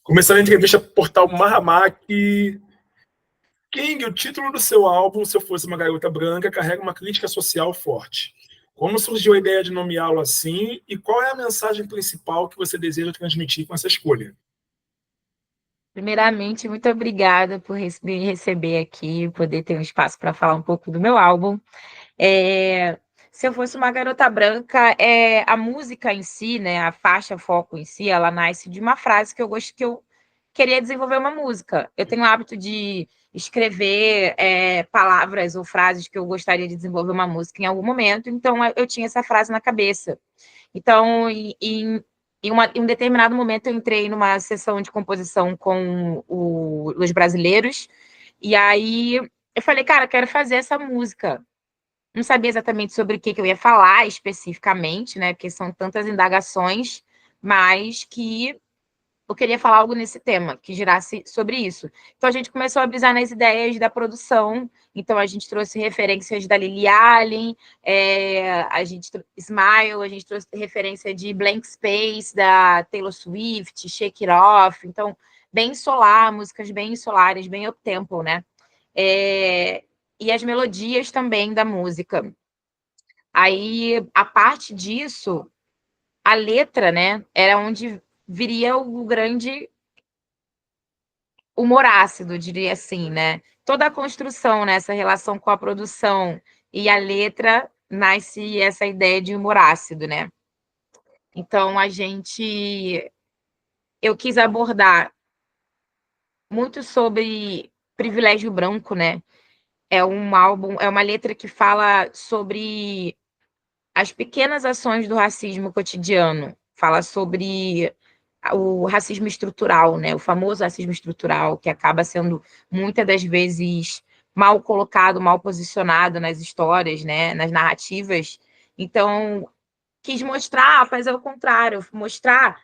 Começando a entrevista por portal Marramac. King, o título do seu álbum, Se Eu Fosse Uma Garota Branca, carrega uma crítica social forte. Como surgiu a ideia de nomeá-lo assim e qual é a mensagem principal que você deseja transmitir com essa escolha? Primeiramente, muito obrigada por me receber aqui, poder ter um espaço para falar um pouco do meu álbum. Se eu fosse uma garota branca, a música em si, né, a faixa foco em si, ela nasce de uma frase que eu gosto, que eu queria desenvolver uma música. Eu tenho o hábito de escrever palavras ou frases que eu gostaria de desenvolver uma música em algum momento, então eu tinha essa frase na cabeça. Então, em um determinado momento, eu entrei numa sessão de composição com os brasileiros, e aí eu falei, cara, quero fazer essa música. Não sabia exatamente sobre o que eu ia falar especificamente, né? Porque são tantas indagações, mas que eu queria falar algo nesse tema, que girasse sobre isso. Então a gente começou a brisar nas ideias da produção. Então a gente trouxe referências da Lily Allen, Smile, a gente trouxe referência de Blank Space, da Taylor Swift, Shake It Off. Então, bem solar, músicas bem solares, bem up-tempo, né? E as melodias também da música. Aí, a parte disso, a letra, né, era onde viria o grande humor ácido, diria assim, né? Toda a construção, né, essa relação com a produção e a letra, nasce essa ideia de humor ácido, né? Então, eu quis abordar muito sobre privilégio branco, né? É um álbum, é uma letra que fala sobre as pequenas ações do racismo cotidiano, fala sobre o racismo estrutural, né? O famoso racismo estrutural, que acaba sendo muitas das vezes mal colocado, mal posicionado nas histórias, né? Nas narrativas. Então, quis mostrar, fazer o contrário, mostrar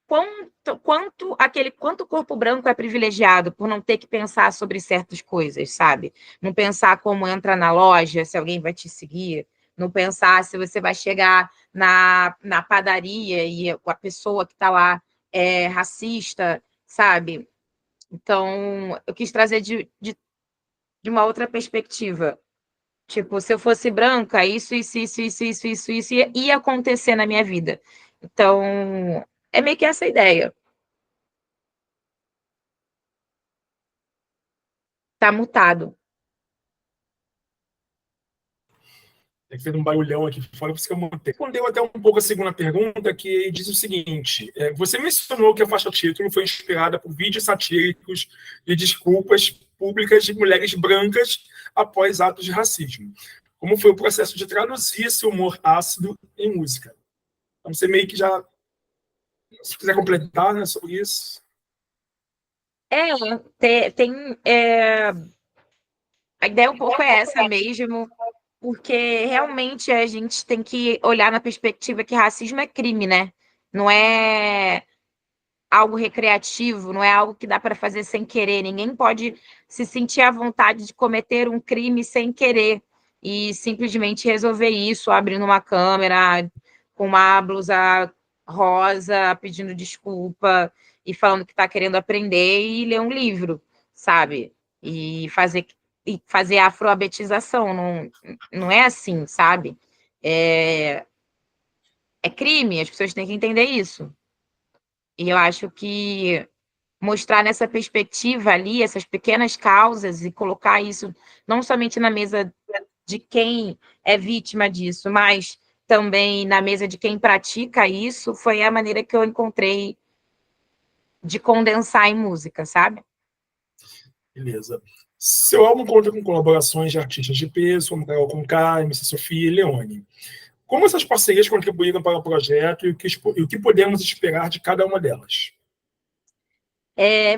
quanto o corpo branco é privilegiado por não ter que pensar sobre certas coisas, sabe? Não pensar como entra na loja, se alguém vai te seguir, não pensar se você vai chegar na padaria e a pessoa que está lá é racista, sabe? Então, eu quis trazer de uma outra perspectiva. Tipo, se eu fosse branca, isso ia acontecer na minha vida. Então, é meio que essa ideia. Tá mutado. É que fez um barulhão aqui fora, por isso que eu montei. Respondeu até um pouco a segunda pergunta, que diz o seguinte: você mencionou que a faixa título foi inspirada por vídeos satíricos de desculpas públicas de mulheres brancas após atos de racismo. Como foi o processo de traduzir esse humor ácido em música? Então, você meio que já, se quiser completar, né, sobre isso. A ideia um pouco é essa mesmo, porque realmente a gente tem que olhar na perspectiva que racismo é crime, né? Não é algo recreativo, não é algo que dá para fazer sem querer. Ninguém pode se sentir à vontade de cometer um crime sem querer e simplesmente resolver isso abrindo uma câmera com uma blusa rosa, pedindo desculpa e falando que está querendo aprender e ler um livro, sabe? E fazer afroalfabetização. Não é assim, sabe? É, é crime, as pessoas têm que entender isso. E eu acho que mostrar nessa perspectiva ali, essas pequenas causas e colocar isso não somente na mesa de quem é vítima disso, mas também na mesa de quem pratica isso, foi a maneira que eu encontrei de condensar em música, sabe? Beleza. Seu álbum conta com colaborações de artistas de peso, como Carol Conká, MC Sofia e Leone. Como essas parcerias contribuíram para o projeto e o que podemos esperar de cada uma delas?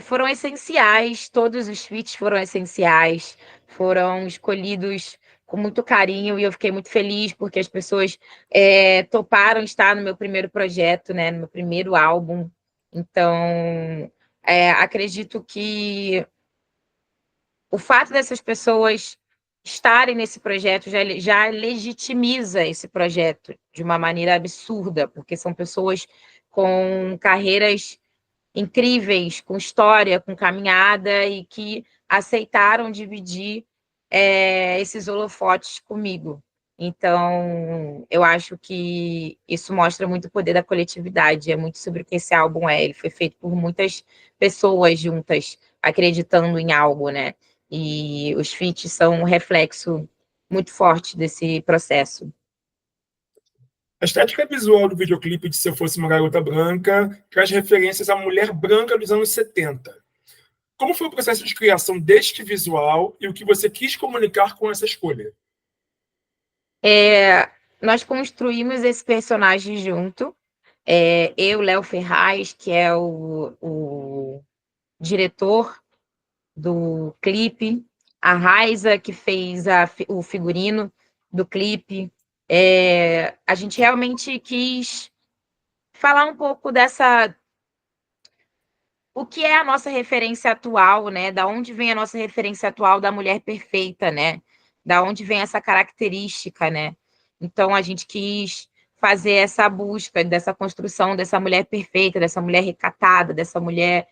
Foram essenciais, todos os feats foram essenciais, foram escolhidos com muito carinho e eu fiquei muito feliz porque as pessoas toparam estar no meu primeiro projeto, né, no meu primeiro álbum. Então, acredito que o fato dessas pessoas estarem nesse projeto já legitimiza esse projeto de uma maneira absurda, porque são pessoas com carreiras incríveis, com história, com caminhada e que aceitaram dividir esses holofotes comigo. Então, eu acho que isso mostra muito o poder da coletividade, é muito sobre o que esse álbum é. Ele foi feito por muitas pessoas juntas, acreditando em algo, né? E os feats são um reflexo muito forte desse processo. A estética visual do videoclipe de Se Eu Fosse Uma Garota Branca traz referências à mulher branca dos anos 70. Como foi o processo de criação deste visual e o que você quis comunicar com essa escolha? Nós construímos esse personagem junto. Eu, Léo Ferraz, que é o diretor do clipe, a Raiza, que fez o figurino do clipe. A gente realmente quis falar um pouco dessa. O que é a nossa referência atual, né? Da onde vem a nossa referência atual da mulher perfeita, né? Da onde vem essa característica, né? Então a gente quis fazer essa busca dessa construção dessa mulher perfeita, dessa mulher recatada, dessa mulher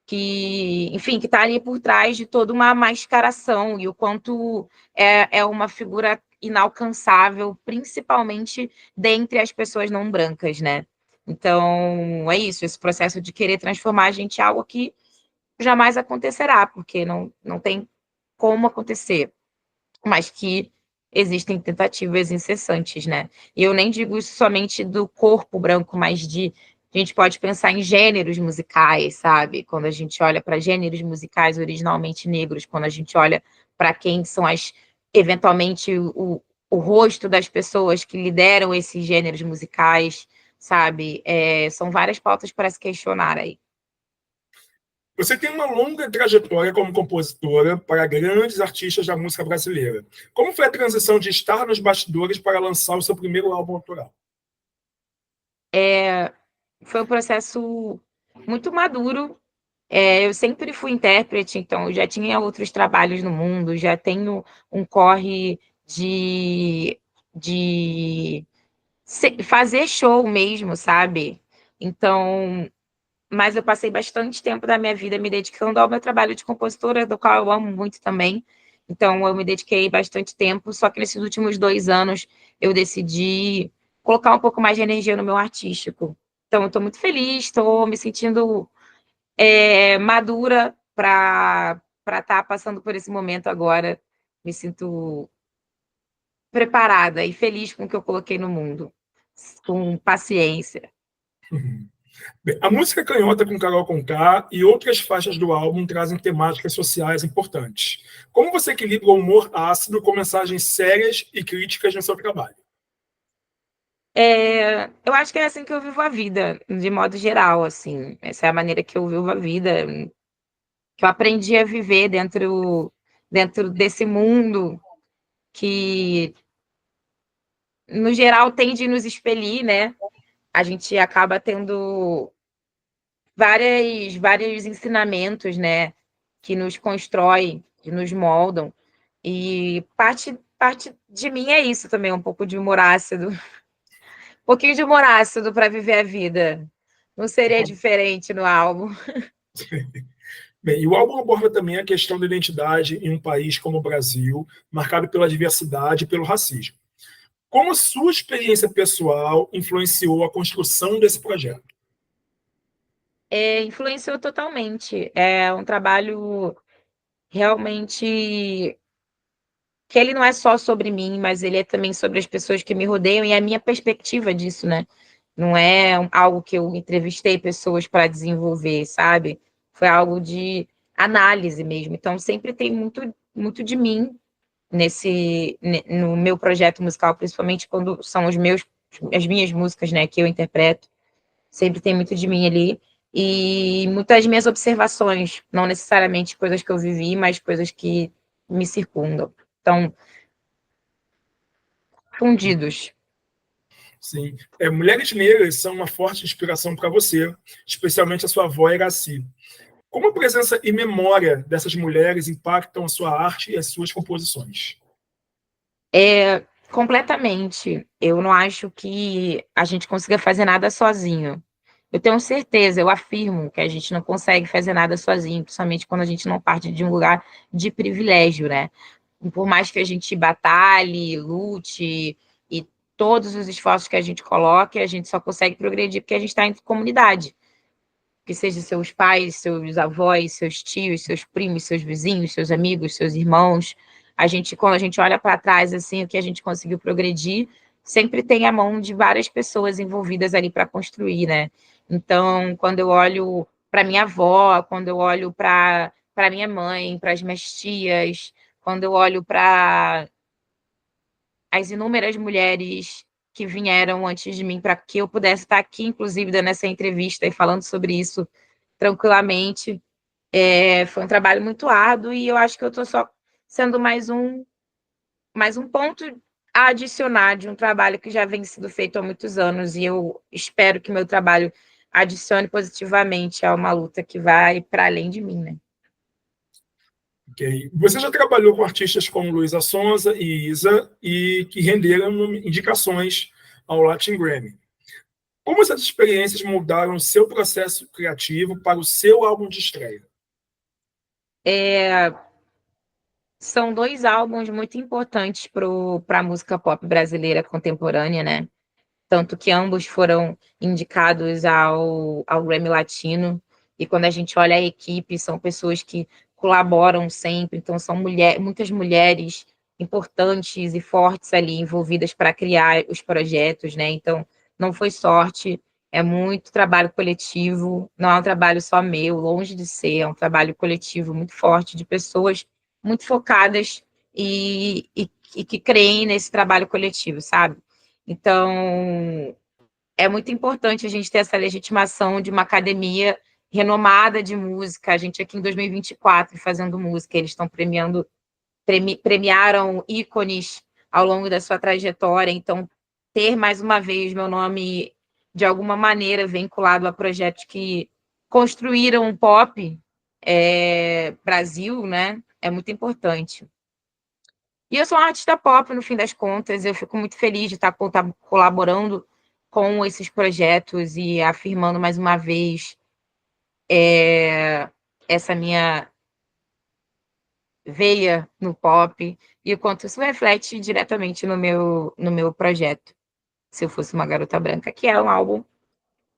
que, enfim, que está ali por trás de toda uma mascaração e o quanto é uma figura inalcançável, principalmente dentre as pessoas não brancas, né? Então, é isso, esse processo de querer transformar a gente em algo que jamais acontecerá, porque não tem como acontecer, mas que existem tentativas incessantes, né? E eu nem digo isso somente do corpo branco, mas a gente pode pensar em gêneros musicais, sabe? Quando a gente olha para gêneros musicais originalmente negros, quando a gente olha para quem são eventualmente o rosto das pessoas que lideram esses gêneros musicais, sabe? São várias pautas para se questionar aí. Você tem uma longa trajetória como compositora para grandes artistas da música brasileira. Como foi a transição de estar nos bastidores para lançar o seu primeiro álbum autoral? Foi um processo muito maduro. Eu sempre fui intérprete, então eu já tinha outros trabalhos no mundo, já tenho um corre de fazer show mesmo, sabe? Então, mas eu passei bastante tempo da minha vida me dedicando ao meu trabalho de compositora, do qual eu amo muito também. Então, eu me dediquei bastante tempo, só que nesses últimos 2 anos eu decidi colocar um pouco mais de energia no meu artístico. Então, eu estou muito feliz, estou me sentindo madura para estar passando por esse momento agora. Me sinto preparada e feliz com o que eu coloquei no mundo, com paciência. Bem, a música Canhota com Carol Conká e outras faixas do álbum trazem temáticas sociais importantes. Como você equilibra o humor ácido com mensagens sérias e críticas no seu trabalho? Eu acho que é assim que eu vivo a vida, de modo geral, assim. Essa é a maneira que eu vivo a vida, que eu aprendi a viver dentro desse mundo que, no geral, tende a nos expelir, né? A gente acaba tendo vários ensinamentos, né? Que nos constroem, que nos moldam. E parte de mim é isso também, um pouco de humor ácido. Um pouquinho de humor ácido para viver a vida. Não seria diferente no álbum. Bem, e o álbum aborda também a questão da identidade em um país como o Brasil, marcado pela diversidade e pelo racismo. Como sua experiência pessoal influenciou a construção desse projeto? Influenciou totalmente. É um trabalho realmente que ele não é só sobre mim, mas ele é também sobre as pessoas que me rodeiam e a minha perspectiva disso, né? Não é algo que eu entrevistei pessoas para desenvolver, sabe? Foi algo de análise mesmo. Então, sempre tem muito de mim no meu projeto musical, principalmente quando são as minhas músicas, né, que eu interpreto. Sempre tem muito de mim ali. E muitas minhas observações, não necessariamente coisas que eu vivi, mas coisas que me circundam. Então, fundidos. Sim. Mulheres negras são uma forte inspiração para você, especialmente a sua avó Iraci. Como a presença e memória dessas mulheres impactam a sua arte e as suas composições? Completamente. Eu não acho que a gente consiga fazer nada sozinho. Eu tenho certeza, eu afirmo que a gente não consegue fazer nada sozinho, principalmente quando a gente não parte de um lugar de privilégio, né? E por mais que a gente batalhe, lute e todos os esforços que a gente coloque, a gente só consegue progredir porque a gente está em comunidade. Que seja seus pais, seus avós, seus tios, seus primos, seus vizinhos, seus amigos, seus irmãos. Quando a gente olha para trás, assim, o que a gente conseguiu progredir, sempre tem a mão de várias pessoas envolvidas ali para construir, né? Então, quando eu olho para minha avó, quando eu olho para minha mãe, para as minhas tias, quando eu olho para as inúmeras mulheres que vieram antes de mim para que eu pudesse estar aqui, inclusive, dando essa entrevista e falando sobre isso tranquilamente. Foi um trabalho muito árduo e eu acho que eu estou só sendo mais um ponto a adicionar de um trabalho que já vem sendo feito há muitos anos e eu espero que meu trabalho adicione positivamente a uma luta que vai para além de mim, né? Okay. Você já trabalhou com artistas como Luísa Sonza e Isa, e que renderam indicações ao Latin Grammy. Como essas experiências moldaram o seu processo criativo para o seu álbum de estreia? São dois álbuns muito importantes para a música pop brasileira contemporânea, né? Tanto que ambos foram indicados ao Grammy Latino. E quando a gente olha a equipe, são pessoas que colaboram sempre, então são muitas mulheres importantes e fortes ali envolvidas para criar os projetos, né? Então, não foi sorte, é muito trabalho coletivo, não é um trabalho só meu, longe de ser, é um trabalho coletivo muito forte de pessoas muito focadas e que creem nesse trabalho coletivo, sabe? Então, é muito importante a gente ter essa legitimação de uma academia renomada de música. A gente aqui em 2024 fazendo música, eles estão premiaram ícones ao longo da sua trajetória. Então, ter mais uma vez meu nome de alguma maneira vinculado a projetos que construíram o pop Brasil, né? É muito importante. E eu sou uma artista pop, no fim das contas, eu fico muito feliz de estar colaborando com esses projetos e afirmando mais uma vez essa minha veia no pop e o quanto isso reflete diretamente no meu projeto, Se Eu Fosse Uma Garota Branca, que é um álbum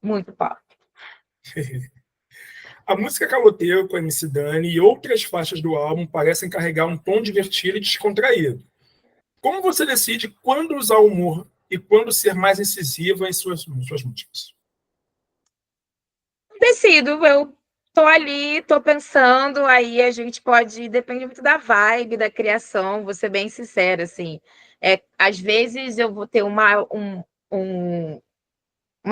muito pop. A música Caloteiro com a MC Dani e outras faixas do álbum parecem carregar um tom divertido e descontraído. Como você decide quando usar humor e quando ser mais incisiva em suas músicas? Decido, eu tô ali, tô pensando, aí a gente pode, depende muito da vibe, da criação, vou ser bem sincera, assim. Às vezes eu vou ter uma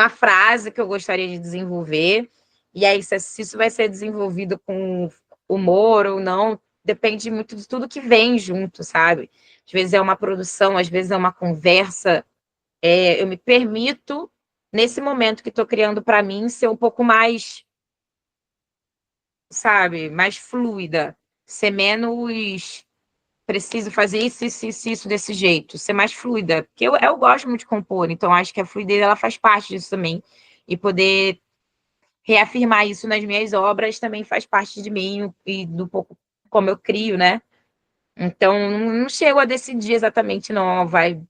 frase que eu gostaria de desenvolver, e aí se isso vai ser desenvolvido com humor ou não, depende muito de tudo que vem junto, sabe? Às vezes é uma produção, às vezes é uma conversa. Eu me permito, nesse momento que estou criando para mim, ser um pouco mais, sabe, mais fluida, ser menos preciso fazer isso desse jeito, ser mais fluida, porque eu gosto muito de compor, então acho que a fluidez ela faz parte disso também, e poder reafirmar isso nas minhas obras também faz parte de mim e do pouco como eu crio, né? Então não chego a decidir exatamente, não, vai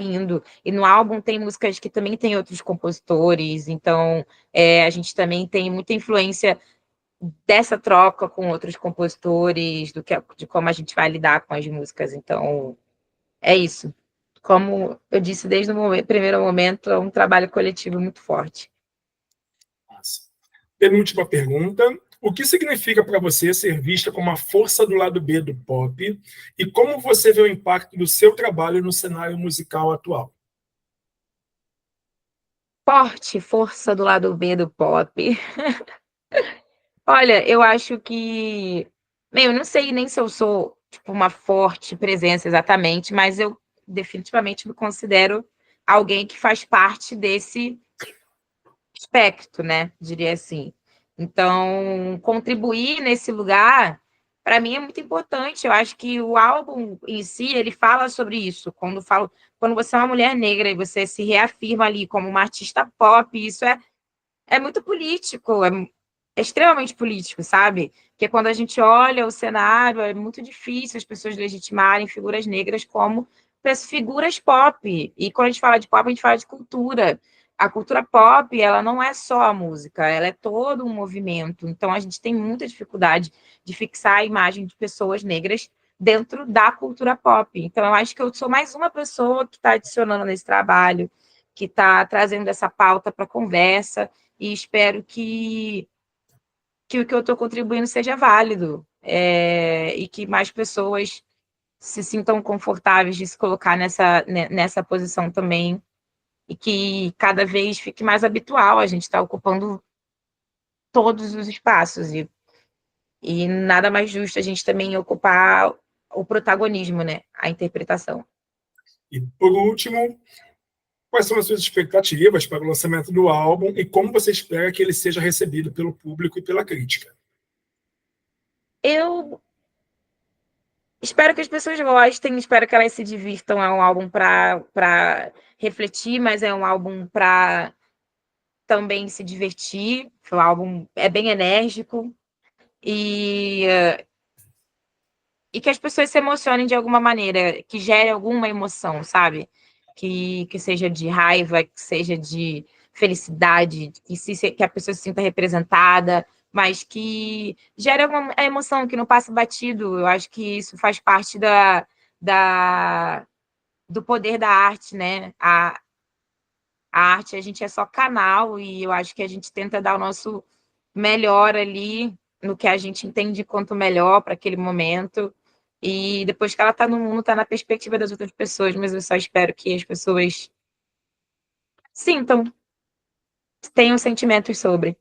indo. E no álbum tem músicas que também tem outros compositores, então a gente também tem muita influência dessa troca com outros compositores, de como a gente vai lidar com as músicas. Então, é isso. Como eu disse desde o primeiro momento, é um trabalho coletivo muito forte. Nossa. Penúltima pergunta. O que significa para você ser vista como a força do lado B do pop e como você vê o impacto do seu trabalho no cenário musical atual? Forte força do lado B do pop. Olha, eu acho que. Bem, eu não sei nem se eu sou tipo, uma forte presença exatamente, mas eu definitivamente me considero alguém que faz parte desse espectro, né? Diria assim. Então, contribuir nesse lugar, para mim, é muito importante. Eu acho que o álbum em si, ele fala sobre isso. Quando você é uma mulher negra e você se reafirma ali como uma artista pop, isso é muito político, é extremamente político, sabe? Porque quando a gente olha o cenário, é muito difícil as pessoas legitimarem figuras negras como figuras pop. E quando a gente fala de pop, a gente fala de cultura. A cultura pop, ela não é só a música, ela é todo um movimento. Então, a gente tem muita dificuldade de fixar a imagem de pessoas negras dentro da cultura pop. Então, eu acho que eu sou mais uma pessoa que está adicionando nesse trabalho, que está trazendo essa pauta para a conversa, e espero que o que eu estou contribuindo seja válido, e que mais pessoas se sintam confortáveis de se colocar nessa posição também, e que cada vez fique mais habitual a gente estar ocupando todos os espaços, e nada mais justo a gente também ocupar o protagonismo, né? A interpretação. E, por último, quais são as suas expectativas para o lançamento do álbum e como você espera que ele seja recebido pelo público e pela crítica? Eu espero que as pessoas gostem, espero que elas se divirtam. É um álbum para refletir, mas é um álbum para também se divertir. O álbum é bem enérgico e, e que as pessoas se emocionem de alguma maneira, que gere alguma emoção, sabe? Que seja de raiva, que seja de felicidade, que a pessoa se sinta representada, mas que gere alguma emoção, que não passe batido. Eu acho que isso faz parte da, do poder da arte, né? A arte, a gente é só canal, e eu acho que a gente tenta dar o nosso melhor ali, no que a gente entende quanto melhor para aquele momento. E depois que ela está no mundo, está na perspectiva das outras pessoas, mas eu só espero que as pessoas sintam, tenham sentimentos sobre.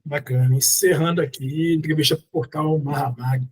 Bacana. Encerrando aqui, entrevista para o portal Marramag.